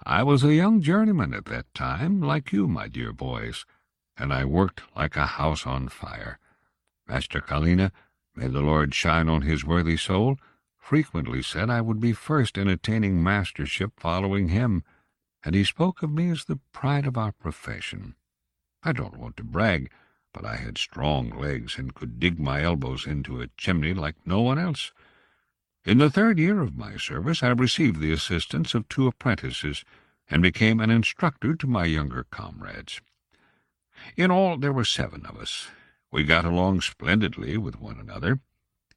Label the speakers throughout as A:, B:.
A: I was a young journeyman at that time, like you, my dear boys, and I worked like a house on fire. Master Kalina, may the Lord shine on his worthy soul, frequently said I would be first in attaining mastership following him, and he spoke of me as the pride of our profession. I don't want to brag, but I had strong legs and could dig my elbows into a chimney like no one else. In the 3rd year of my service, I received the assistance of 2 apprentices, and became an instructor to my younger comrades. In all, there were 7 of us. We got along splendidly with one another.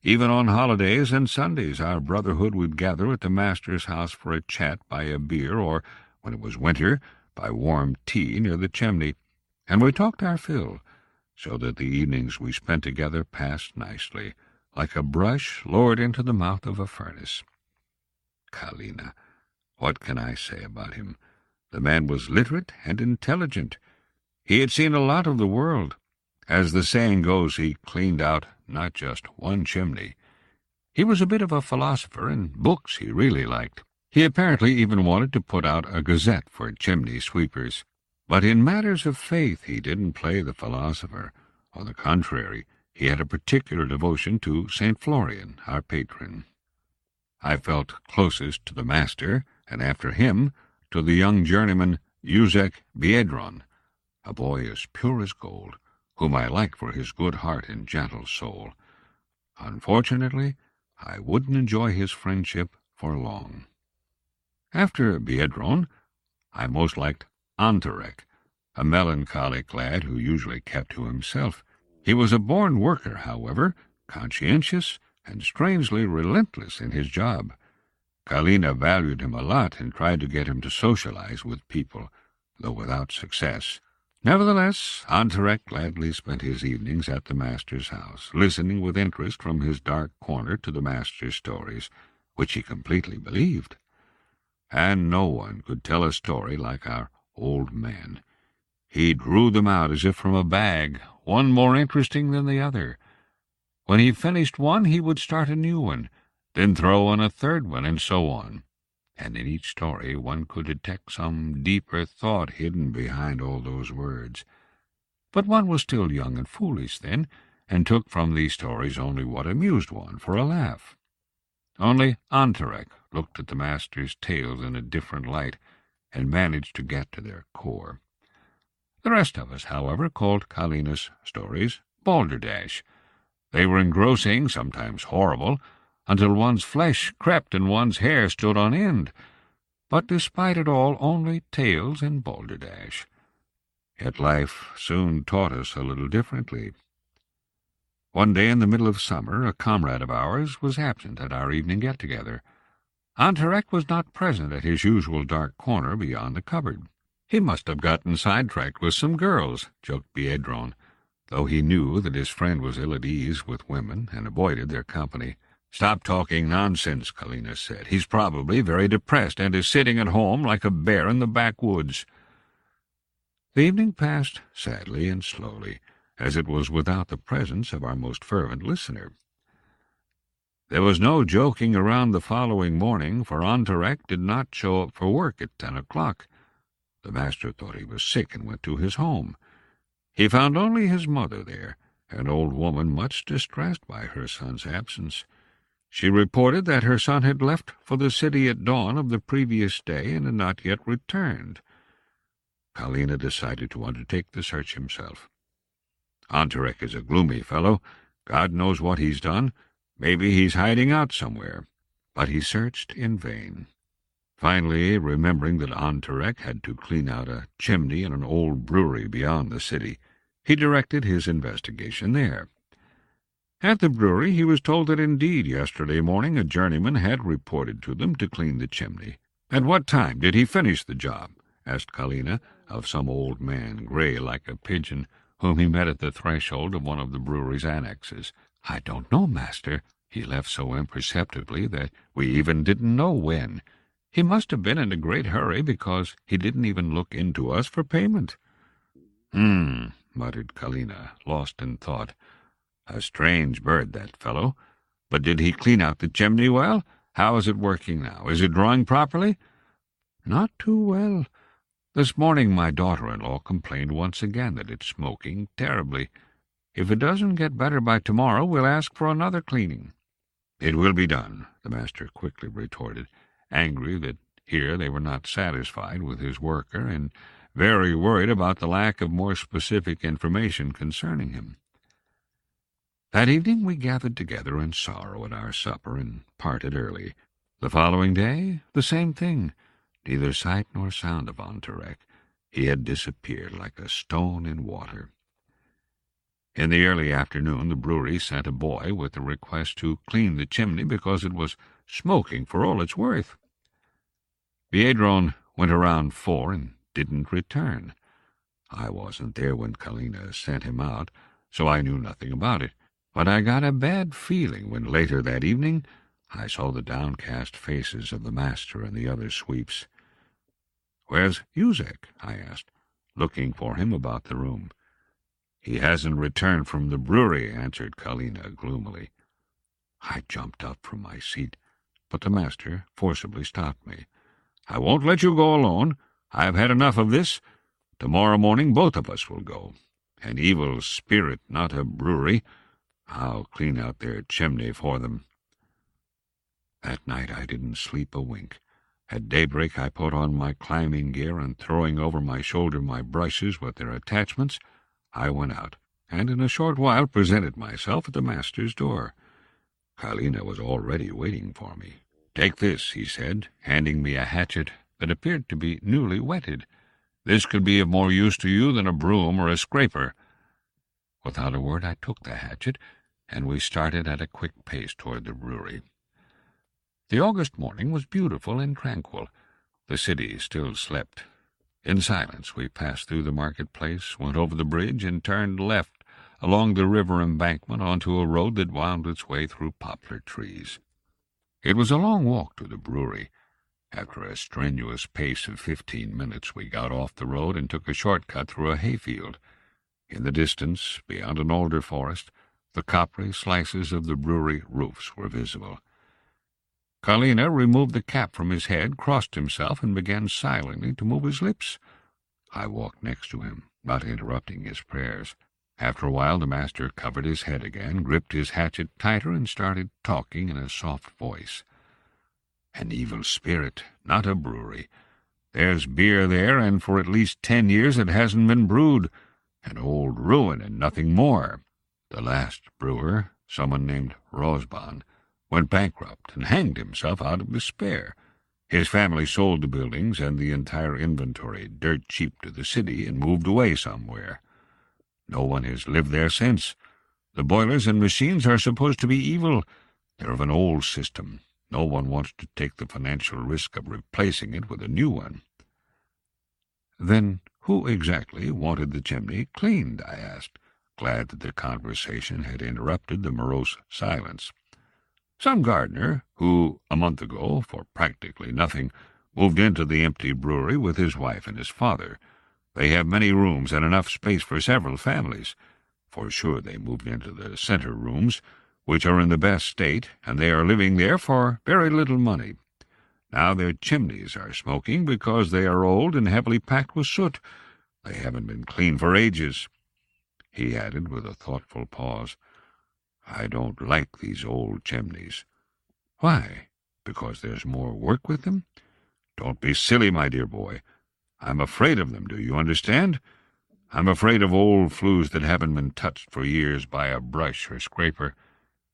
A: Even on holidays and Sundays, our brotherhood would gather at the master's house for a chat by a beer, or, when it was winter, by warm tea near the chimney, and we talked our fill, so that the evenings we spent together passed nicely, like a brush lowered into the mouth of a furnace. Kalina, what can I say about him? The man was literate and intelligent. He had seen a lot of the world. As the saying goes, he cleaned out not just one chimney. He was a bit of a philosopher, and books he really liked. He apparently even wanted to put out a gazette for chimney sweepers. But in matters of faith he didn't play the philosopher. On the contrary, he had a particular devotion to St. Florian, our patron. I felt closest to the master, and after him, to the young journeyman Józef Biedron, a boy as pure as gold, whom I liked for his good heart and gentle soul. Unfortunately, I wouldn't enjoy his friendship for long. After Biedron, I most liked Antarek, a melancholic lad who usually kept to himself. He was a born worker, however, conscientious and strangely relentless in his job. Kalina valued him a lot and tried to get him to socialize with people, though without success. Nevertheless, Antarek gladly spent his evenings at the master's house, listening with interest from his dark corner to the master's stories, which he completely believed. And no one could tell a story like our old man. He drew them out as if from a bag, one more interesting than the other. When he finished one, he would start a new one, then throw in a 3rd one, and so on. And in each story one could detect some deeper thought hidden behind all those words. But one was still young and foolish then, and took from these stories only what amused one for a laugh. Only Antarek looked at the master's tales in a different light, and managed to get to their core. The rest of us, however, called Kalina's stories balderdash. They were engrossing, sometimes horrible, until one's flesh crept and one's hair stood on end. But despite it all, only tales and balderdash. Yet life soon taught us a little differently. One day in the middle of summer, a comrade of ours was absent at our evening get-together. Antarek was not present at his usual dark corner beyond the cupboard. He must have gotten sidetracked with some girls, joked Biedron, though he knew that his friend was ill at ease with women and avoided their company. "Stop talking nonsense," Kalina said. "He's probably very depressed and is sitting at home like a bear in the backwoods." The evening passed sadly and slowly, as it was without the presence of our most fervent listener. There was no joking around the following morning, for Antarek did not show up for work at 10 o'clock. The master thought he was sick and went to his home. He found only his mother there, an old woman much distressed by her son's absence. She reported that her son had left for the city at dawn of the previous day and had not yet returned. Kalina decided to undertake the search himself. "Antarek is a gloomy fellow. God knows what he's done. Maybe he's hiding out somewhere." But he searched in vain. Finally, remembering that Antarek had to clean out a chimney in an old brewery beyond the city, he directed his investigation there. At the brewery he was told that indeed yesterday morning a journeyman had reported to them to clean the chimney. "At what time did he finish the job?" asked Kalina of some old man, grey like a pigeon, whom he met at the threshold of one of the brewery's annexes. "I don't know, master. He left so imperceptibly that we even didn't know when. He must have been in a great hurry, because he didn't even look into us for payment." Muttered Kalina, lost in thought. "A strange bird, that fellow. But did he clean out the chimney well? How is it working now? Is it drawing properly?" "Not too well. This morning my daughter-in-law complained once again that it's smoking terribly. If it doesn't get better by tomorrow, we'll ask for another cleaning." "It will be done," the master quickly retorted, angry that here they were not satisfied with his worker and very worried about the lack of more specific information concerning him. That evening we gathered together in sorrow at our supper and parted early. The following day, the same thing. Neither sight nor sound of Ontarek. He had disappeared like a stone in water. In the early afternoon, the brewery sent a boy with a request to clean the chimney because it was smoking for all it's worth. Biedron went around 4 and didn't return. I wasn't there when Kalina sent him out, so I knew nothing about it. But I got a bad feeling when later that evening I saw the downcast faces of the master and the other sweeps. "Where's Wyrak?" I asked, looking for him about the room. "He hasn't returned from the brewery," answered Kalina gloomily. I jumped up from my seat, but the master forcibly stopped me. "I won't let you go alone. I've had enough of this. Tomorrow morning both of us will go. An evil spirit, not a brewery. I'll clean out their chimney for them." That night I didn't sleep a wink. At daybreak I put on my climbing gear, and throwing over my shoulder my brushes with their attachments, I went out, and in a short while presented myself at the master's door. Kalina was already waiting for me. "Take this," he said, handing me a hatchet that appeared to be newly whetted. "This could be of more use to you than a broom or a scraper." Without a word I took the hatchet, and we started at a quick pace toward the brewery. The August morning was beautiful and tranquil. The city still slept. In silence we passed through the marketplace, went over the bridge, and turned left along the river embankment onto a road that wound its way through poplar trees. It was a long walk to the brewery. After a strenuous pace of 15 minutes, we got off the road and took a short-cut through a hayfield. In the distance, beyond an alder forest, the coppery slices of the brewery roofs were visible. Kalina removed the cap from his head, crossed himself, and began silently to move his lips. I walked next to him, not interrupting his prayers. After a while the master covered his head again, gripped his hatchet tighter, and started talking in a soft voice. "An evil spirit, not a brewery. There's beer there, and for at least 10 years it hasn't been brewed. An old ruin and nothing more. The last brewer, someone named Rosban, went bankrupt and hanged himself out of despair. His family sold the buildings and the entire inventory dirt cheap to the city and moved away somewhere. No one has lived there since. The boilers and machines are supposed to be evil. They're of an old system. No one wants to take the financial risk of replacing it with a new one." "Then who exactly wanted the chimney cleaned?" I asked, glad that the conversation had interrupted the morose silence. "Some gardener who, a month ago, for practically nothing, moved into the empty brewery with his wife and his father. They have many rooms and enough space for several families. For sure they moved into the center rooms, which are in the best state, and they are living there for very little money. Now their chimneys are smoking because they are old and heavily packed with soot. They haven't been cleaned for ages." He added with a thoughtful pause, "I don't like these old chimneys." "Why? Because there's more work with them?" "Don't be silly, my dear boy. I'm afraid of them, do you understand? I'm afraid of old flues that haven't been touched for years by a brush or scraper.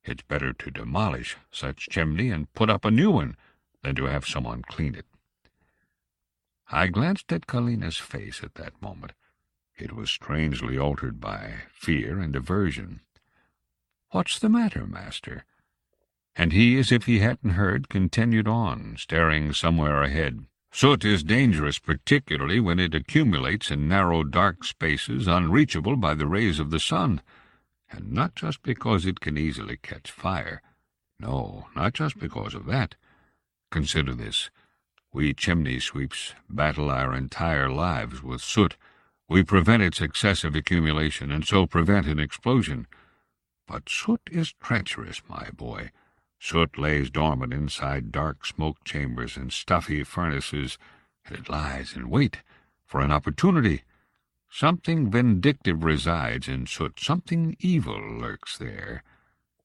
A: It's better to demolish such chimney and put up a new one than to have someone clean it." I glanced at Kalina's face at that moment. It was strangely altered by fear and aversion. "What's the matter, master?" And he, as if he hadn't heard, continued on, staring somewhere ahead. "Soot is dangerous, particularly when it accumulates in narrow, dark spaces unreachable by the rays of the sun. And not just because it can easily catch fire. No, not just because of that. Consider this. We chimney sweeps battle our entire lives with soot. We prevent its excessive accumulation, and so prevent an explosion. But soot is treacherous, my boy. Soot lays dormant inside dark smoke chambers and stuffy furnaces, and it lies in wait for an opportunity. Something vindictive resides in soot, something evil lurks there.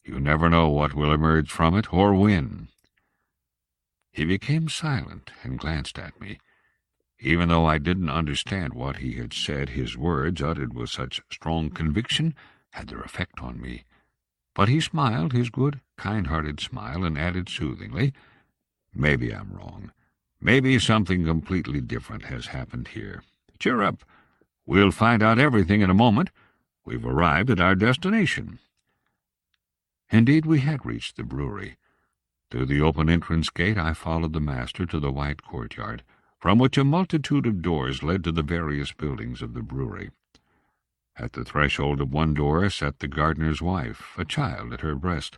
A: You never know what will emerge from it, or when. He became silent and glanced at me. Even though I didn't understand what he had said, his words, uttered with such strong conviction, had their effect on me. But he smiled his good, kind-hearted smile, and added soothingly, "Maybe I'm wrong. Maybe something completely different has happened here. Cheer up. We'll find out everything in a moment. We've arrived at our destination." Indeed, we had reached the brewery. Through the open entrance gate I followed the master to the wide courtyard, from which a multitude of doors led to the various buildings of the brewery. At the threshold of one door sat the gardener's wife, a child at her breast,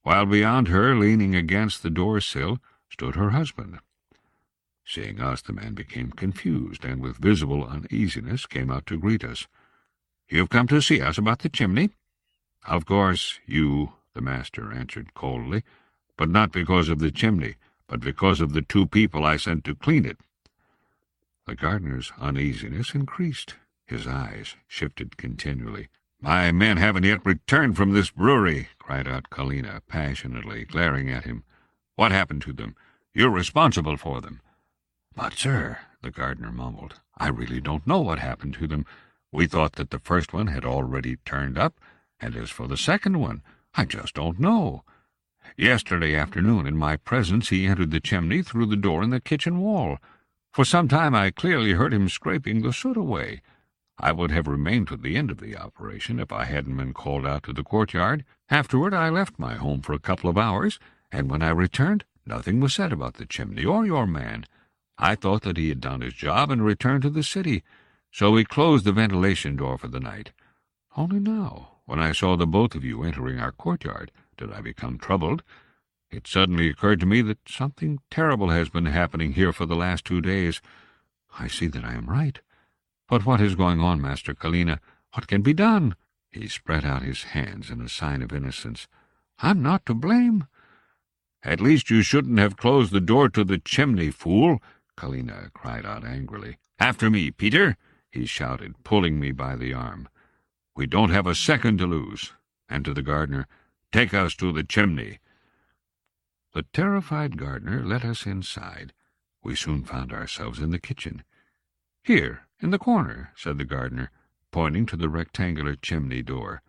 A: while beyond her, leaning against the door-sill, stood her husband. Seeing us, the man became confused, and with visible uneasiness came out to greet us. "You've come to see us about the chimney?" "Of course, the master answered coldly, "but not because of the chimney, but because of the 2 people I sent to clean it." The gardener's uneasiness increased. His eyes shifted continually. "My men haven't yet returned from this brewery," cried out Kalina passionately, glaring at him. "What happened to them? You're responsible for them." "But, sir," the gardener mumbled, "I really don't know what happened to them. We thought that the first one had already turned up, and as for the second one, I just don't know. Yesterday afternoon, in my presence, he entered the chimney through the door in the kitchen wall. For some time I clearly heard him scraping the soot away. I would have remained to the end of the operation if I hadn't been called out to the courtyard. Afterward I left my home for a couple of hours, and when I returned, nothing was said about the chimney or your man. I thought that he had done his job and returned to the city, so we closed the ventilation door for the night. Only now, when I saw the both of you entering our courtyard, did I become troubled. It suddenly occurred to me that something terrible has been happening here for the last 2 days. I see that I am right. But what is going on, Master Kalina? What can be done?" He spread out his hands in a sign of innocence. "I'm not to blame." "At least you shouldn't have closed the door to the chimney, fool," Kalina cried out angrily. "After me, Peter," he shouted, pulling me by the arm. "We don't have a second to lose." And to the gardener, "Take us to the chimney." The terrified gardener led us inside. We soon found ourselves in the kitchen. "Here, in the corner," said the gardener, pointing to the rectangular chimney door.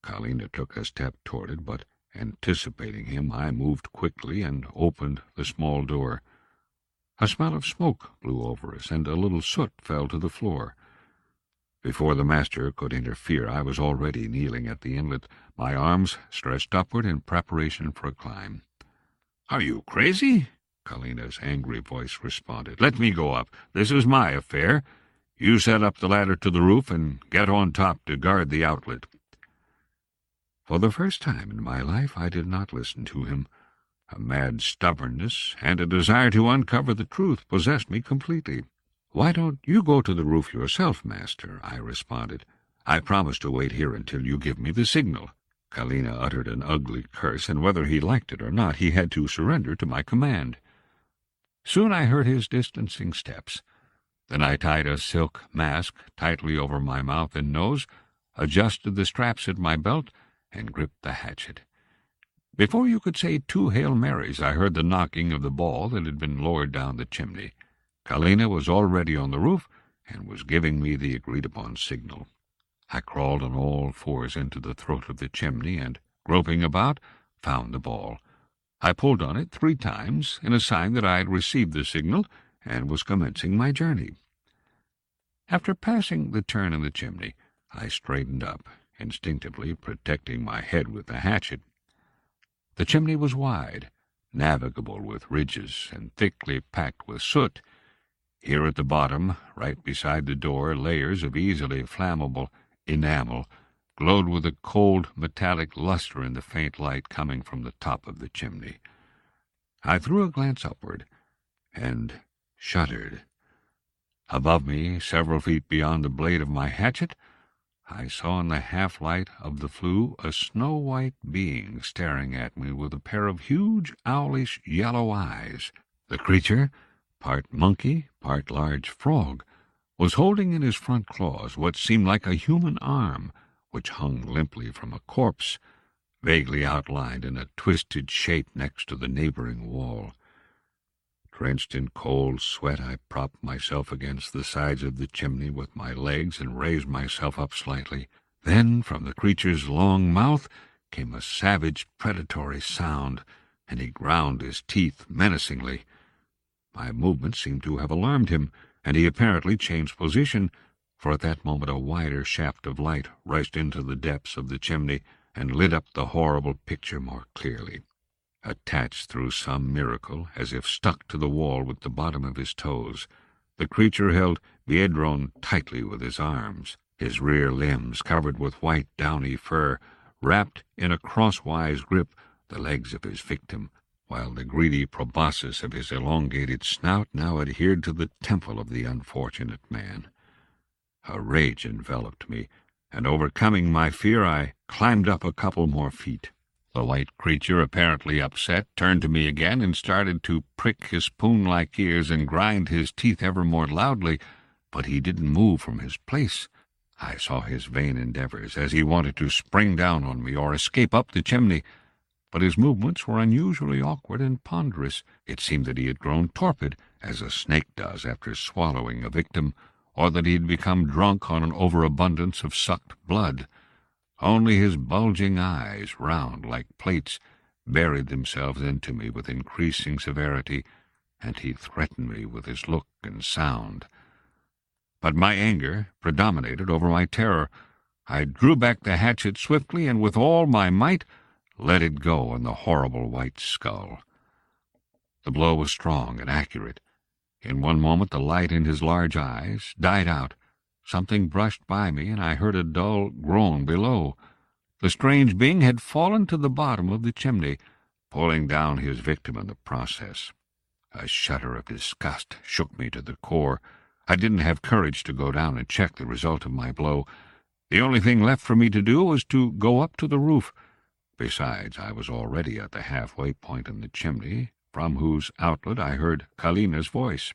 A: Kalina took a step toward it, but, anticipating him, I moved quickly and opened the small door. A smell of smoke blew over us, and a little soot fell to the floor. Before the master could interfere, I was already kneeling at the inlet, my arms stretched upward in preparation for a climb. "Are you crazy?" Kalina's angry voice responded. "Let me go up. This is my affair. You set up the ladder to the roof and get on top to guard the outlet." For the first time in my life I did not listen to him. A mad stubbornness and a desire to uncover the truth possessed me completely. "Why don't you go to the roof yourself, master?" I responded. "I promise to wait here until you give me the signal." Kalina uttered an ugly curse, and whether he liked it or not, he had to surrender to my command. Soon I heard his distancing steps. Then I tied a silk mask tightly over my mouth and nose, adjusted the straps at my belt, and gripped the hatchet. Before you could say 2 Hail Marys, I heard the knocking of the ball that had been lowered down the chimney. Kalina was already on the roof and was giving me the agreed-upon signal. I crawled on all 4s into the throat of the chimney and, groping about, found the ball. I pulled on it 3 times in a sign that I had received the signal and was commencing my journey. After passing the turn in the chimney, I straightened up, instinctively protecting my head with the hatchet. The chimney was wide, navigable with ridges, and thickly packed with soot. Here at the bottom, right beside the door, layers of easily flammable enamel glowed with a cold metallic luster in the faint light coming from the top of the chimney. I threw a glance upward, and shuddered. Above me, several feet beyond the blade of my hatchet, I saw in the half-light of the flue a snow-white being staring at me with a pair of huge, owlish yellow eyes. The creature, part monkey, part large frog, was holding in his front claws what seemed like a human arm, which hung limply from a corpse, vaguely outlined in a twisted shape next to the neighboring wall. Drenched in cold sweat, I propped myself against the sides of the chimney with my legs and raised myself up slightly. Then, from the creature's long mouth, came a savage, predatory sound, and he ground his teeth menacingly. My movement seemed to have alarmed him, and he apparently changed position, for at that moment a wider shaft of light rushed into the depths of the chimney and lit up the horrible picture more clearly. Attached through some miracle, as if stuck to the wall with the bottom of his toes, the creature held Biedron tightly with his arms, his rear limbs covered with white downy fur, wrapped in a crosswise grip the legs of his victim, while the greedy proboscis of his elongated snout now adhered to the temple of the unfortunate man. A rage enveloped me, and overcoming my fear, I climbed up a couple more feet. The white creature, apparently upset, turned to me again and started to prick his spoon-like ears and grind his teeth ever more loudly, but he didn't move from his place. I saw his vain endeavors as he wanted to spring down on me or escape up the chimney, but his movements were unusually awkward and ponderous. It seemed that he had grown torpid, as a snake does after swallowing a victim, or that he had become drunk on an overabundance of sucked blood. Only his bulging eyes, round like plates, buried themselves into me with increasing severity, and he threatened me with his look and sound. But my anger predominated over my terror. I drew back the hatchet swiftly, and with all my might let it go on the horrible white skull. The blow was strong and accurate. In one moment the light in his large eyes died out. Something brushed by me, and I heard a dull groan below. The strange being had fallen to the bottom of the chimney, pulling down his victim in the process. A shudder of disgust shook me to the core. I didn't have courage to go down and check the result of my blow. The only thing left for me to do was to go up to the roof. Besides, I was already at the halfway point in the chimney, from whose outlet I heard Kalina's voice.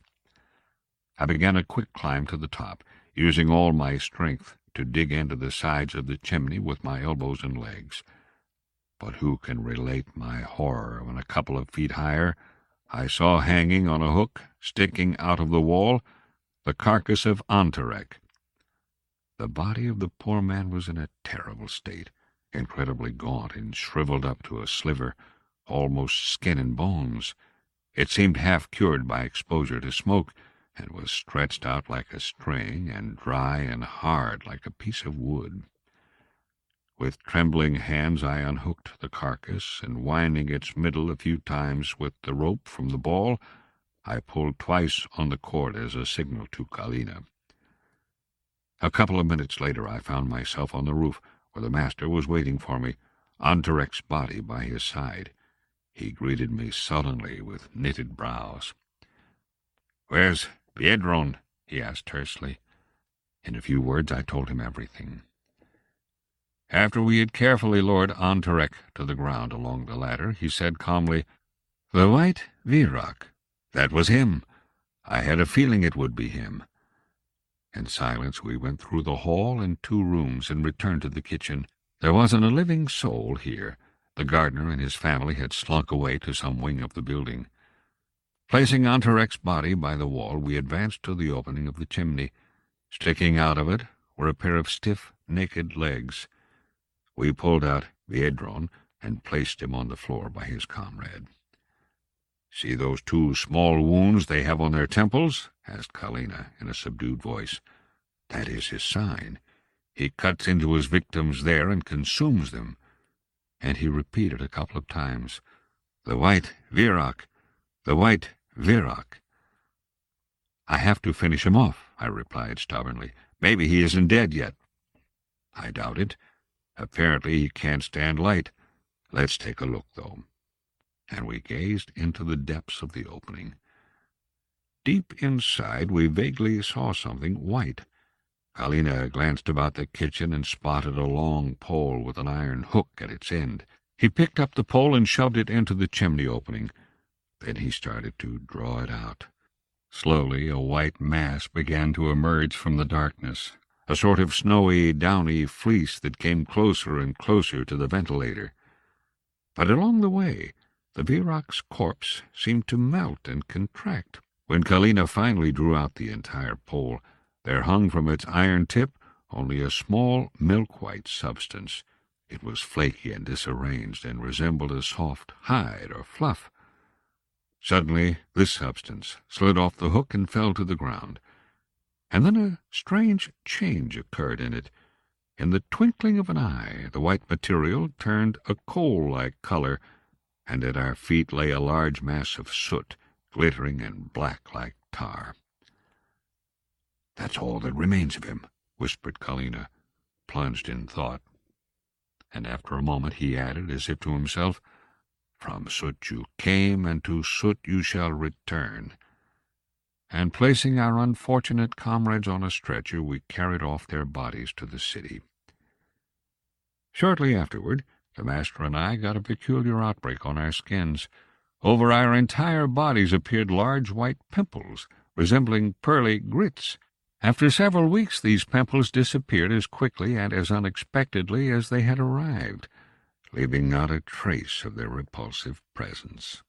A: I began a quick climb to the top, using all my strength to dig into the sides of the chimney with my elbows and legs. But who can relate my horror when a couple of feet higher I saw hanging on a hook, sticking out of the wall, the carcass of Antarek. The body of the poor man was in a terrible state, incredibly gaunt and shriveled up to a sliver, almost skin and bones. It seemed half cured by exposure to smoke, and was stretched out like a string, and dry and hard like a piece of wood. With trembling hands I unhooked the carcass, and winding its middle a few times with the rope from the ball, I pulled twice on the cord as a signal to Kalina. A couple of minutes later I found myself on the roof, where the master was waiting for me, Antarek's body by his side. He greeted me sullenly with knitted brows. "Where's Biedron?" he asked tersely. In a few words I told him everything. After we had carefully lowered Antarek to the ground along the ladder, he said calmly, "The white Wyrak. That was him. I had a feeling it would be him." In silence we went through the hall and 2 rooms and returned to the kitchen. There wasn't a living soul here. The gardener and his family had slunk away to some wing of the building. Placing Antarek's body by the wall, we advanced to the opening of the chimney. Sticking out of it were a pair of stiff, naked legs. We pulled out Biedron and placed him on the floor by his comrade. "See those 2 small wounds they have on their temples?" asked Kalina in a subdued voice. "That is his sign. He cuts into his victims there and consumes them." And he repeated a couple of times, "The white Wyrak, the white Wyrak." "I have to finish him off," I replied stubbornly. "Maybe he isn't dead yet." "I doubt it. Apparently he can't stand light. Let's take a look, though." And we gazed into the depths of the opening. Deep inside we vaguely saw something white. Kalina glanced about the kitchen and spotted a long pole with an iron hook at its end. He picked up the pole and shoved it into the chimney opening. Then he started to draw it out. Slowly a white mass began to emerge from the darkness, a sort of snowy, downy fleece that came closer and closer to the ventilator. But along the way, the Wyrak's corpse seemed to melt and contract. When Kalina finally drew out the entire pole, there hung from its iron tip only a small milk-white substance. It was flaky and disarranged, and resembled a soft hide or fluff. Suddenly this substance slid off the hook and fell to the ground, and then a strange change occurred in it. In the twinkling of an eye, the white material turned a coal-like color, and at our feet lay a large mass of soot, glittering and black like tar. "That's all that remains of him," whispered Kalina, plunged in thought. And after a moment he added, as if to himself, "From soot you came, and to soot you shall return." And placing our unfortunate comrades on a stretcher, we carried off their bodies to the city. Shortly afterward, the master and I got a peculiar outbreak on our skins. Over our entire bodies appeared large white pimples, resembling pearly grits. After several weeks, these pimples disappeared as quickly and as unexpectedly as they had arrived, leaving not a trace of their repulsive presence.